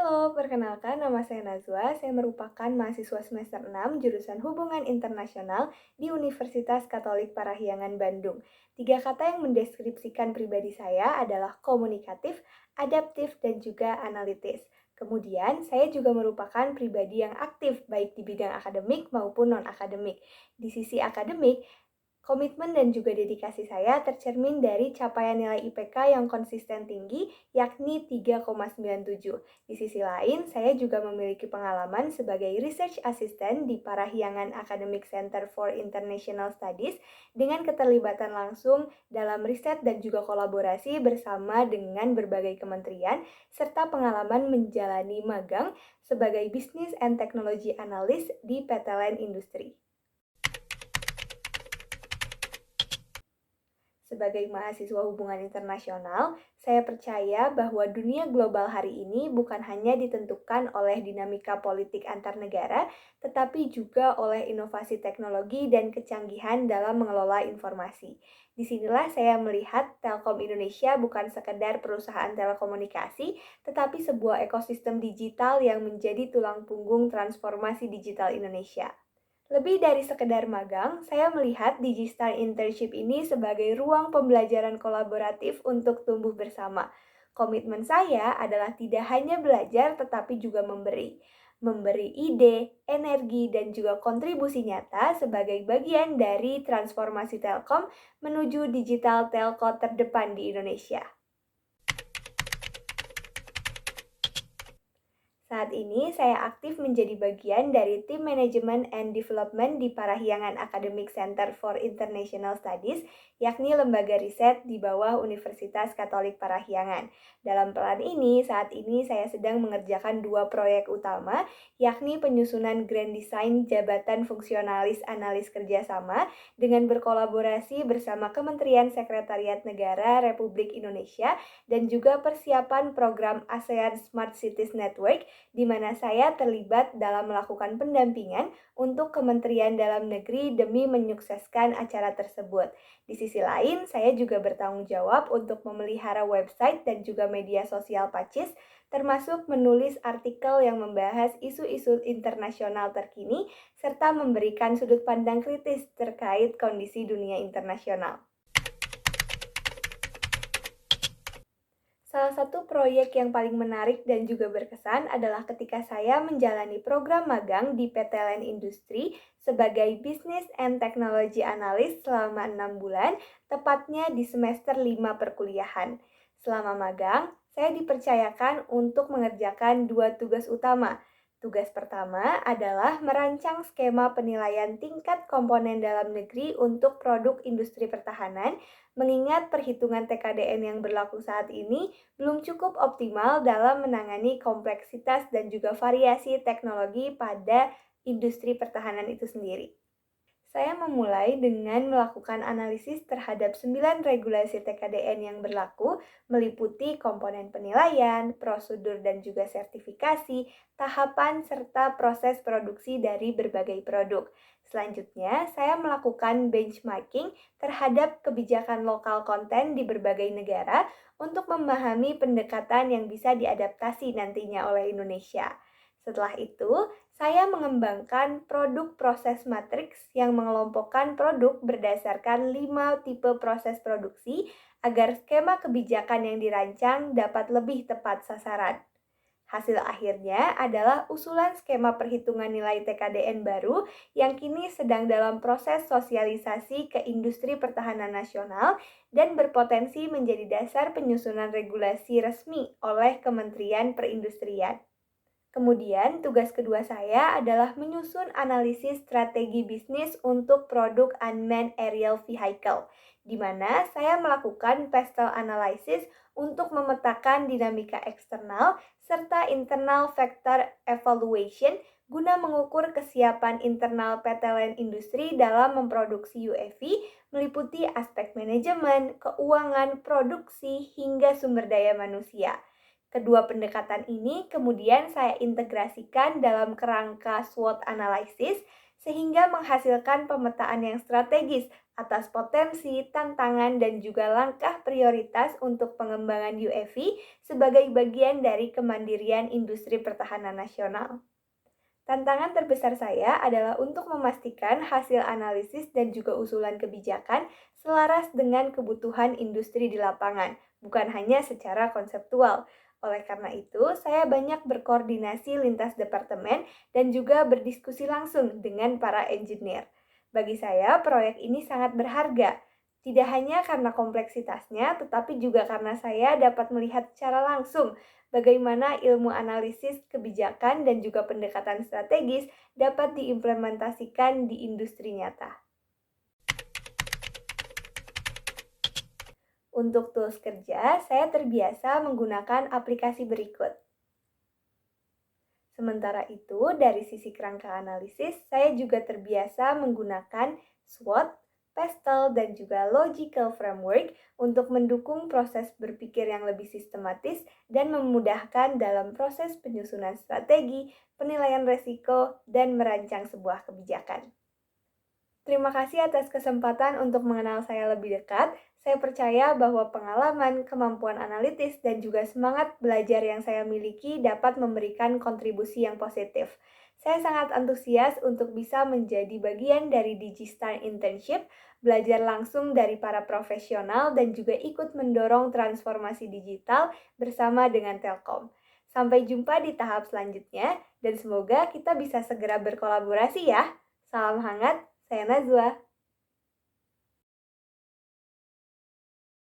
Halo, perkenalkan nama saya Nazwa. Saya merupakan mahasiswa semester 6 jurusan Hubungan Internasional di Universitas Katolik Parahyangan Bandung. Tiga kata yang mendeskripsikan pribadi saya adalah komunikatif, adaptif, dan juga analitis. Kemudian, saya juga merupakan pribadi yang aktif baik di bidang akademik maupun non-akademik. Di sisi akademik, komitmen dan juga dedikasi saya tercermin dari capaian nilai IPK yang konsisten tinggi, yakni 3,97. Di sisi lain, saya juga memiliki pengalaman sebagai research assistant di Parahyangan Academic Center for International Studies dengan keterlibatan langsung dalam riset dan juga kolaborasi bersama dengan berbagai kementerian, serta pengalaman menjalani magang sebagai Business and Technology Analyst di PT Line Industri. Sebagai mahasiswa hubungan internasional, saya percaya bahwa dunia global hari ini bukan hanya ditentukan oleh dinamika politik antar negara, tetapi juga oleh inovasi teknologi dan kecanggihan dalam mengelola informasi. Disinilah saya melihat Telkom Indonesia bukan sekedar perusahaan telekomunikasi, tetapi sebuah ekosistem digital yang menjadi tulang punggung transformasi digital Indonesia. Lebih dari sekedar magang, saya melihat Digistar Internship ini sebagai ruang pembelajaran kolaboratif untuk tumbuh bersama. Komitmen saya adalah tidak hanya belajar tetapi juga memberi. Memberi ide, energi, dan juga kontribusi nyata sebagai bagian dari transformasi Telkom menuju digital telco terdepan di Indonesia. Saat ini, saya aktif menjadi bagian dari tim Management and Development di Parahyangan Academic Center for International Studies, yakni lembaga riset di bawah Universitas Katolik Parahyangan. Dalam peran ini, saat ini saya sedang mengerjakan dua proyek utama, yakni penyusunan Grand Design Jabatan Fungsionalis Analis Kerjasama dengan berkolaborasi bersama Kementerian Sekretariat Negara Republik Indonesia dan juga persiapan program ASEAN Smart Cities Network di mana saya terlibat dalam melakukan pendampingan untuk Kementerian Dalam Negeri demi menyukseskan acara tersebut. Di sisi lain, saya juga bertanggung jawab untuk memelihara website dan juga media sosial Pacis, termasuk menulis artikel yang membahas isu-isu internasional terkini, serta memberikan sudut pandang kritis terkait kondisi dunia internasional. Salah satu proyek yang paling menarik dan juga berkesan adalah ketika saya menjalani program magang di PT Line Industri sebagai Business and Technology Analyst selama 6 bulan, tepatnya di semester 5 perkuliahan. Selama magang, saya dipercayakan untuk mengerjakan dua tugas utama. Tugas pertama adalah merancang skema penilaian tingkat komponen dalam negeri untuk produk industri pertahanan, mengingat perhitungan TKDN yang berlaku saat ini belum cukup optimal dalam menangani kompleksitas dan juga variasi teknologi pada industri pertahanan itu sendiri. Saya memulai dengan melakukan analisis terhadap 9 regulasi TKDN yang berlaku, meliputi komponen penilaian, prosedur dan juga sertifikasi, tahapan, serta proses produksi dari berbagai produk. Selanjutnya, saya melakukan benchmarking terhadap kebijakan lokal konten di berbagai negara untuk memahami pendekatan yang bisa diadaptasi nantinya oleh Indonesia. Setelah itu, saya mengembangkan produk proses matriks yang mengelompokkan produk berdasarkan 5 tipe proses produksi agar skema kebijakan yang dirancang dapat lebih tepat sasaran. Hasil akhirnya adalah usulan skema perhitungan nilai TKDN baru yang kini sedang dalam proses sosialisasi ke industri pertahanan nasional dan berpotensi menjadi dasar penyusunan regulasi resmi oleh Kementerian Perindustrian. Kemudian, tugas kedua saya adalah menyusun analisis strategi bisnis untuk produk Unmanned Aerial Vehicle, di mana saya melakukan pestle analysis untuk memetakan dinamika eksternal serta internal factor evaluation guna mengukur kesiapan internal PT Line Industri dalam memproduksi UAV, meliputi aspek manajemen, keuangan, produksi, hingga sumber daya manusia. Kedua pendekatan ini kemudian saya integrasikan dalam kerangka SWOT analysis sehingga menghasilkan pemetaan yang strategis atas potensi, tantangan, dan juga langkah prioritas untuk pengembangan UAV sebagai bagian dari kemandirian industri pertahanan nasional. Tantangan terbesar saya adalah untuk memastikan hasil analisis dan juga usulan kebijakan selaras dengan kebutuhan industri di lapangan, bukan hanya secara konseptual. Oleh karena itu, saya banyak berkoordinasi lintas departemen dan juga berdiskusi langsung dengan para engineer. Bagi saya, proyek ini sangat berharga, tidak hanya karena kompleksitasnya, tetapi juga karena saya dapat melihat secara langsung bagaimana ilmu analisis kebijakan dan juga pendekatan strategis dapat diimplementasikan di industri nyata. Untuk tools kerja, saya terbiasa menggunakan aplikasi berikut. Sementara itu, dari sisi kerangka analisis, saya juga terbiasa menggunakan SWOT, Pestle, dan juga Logical Framework untuk mendukung proses berpikir yang lebih sistematis dan memudahkan dalam proses penyusunan strategi, penilaian resiko, dan merancang sebuah kebijakan. Terima kasih atas kesempatan untuk mengenal saya lebih dekat. Saya percaya bahwa pengalaman, kemampuan analitis, dan juga semangat belajar yang saya miliki dapat memberikan kontribusi yang positif. Saya sangat antusias untuk bisa menjadi bagian dari Digistar Internship, belajar langsung dari para profesional, dan juga ikut mendorong transformasi digital bersama dengan Telkom. Sampai jumpa di tahap selanjutnya, dan semoga kita bisa segera berkolaborasi ya. Salam hangat, saya Nazwa.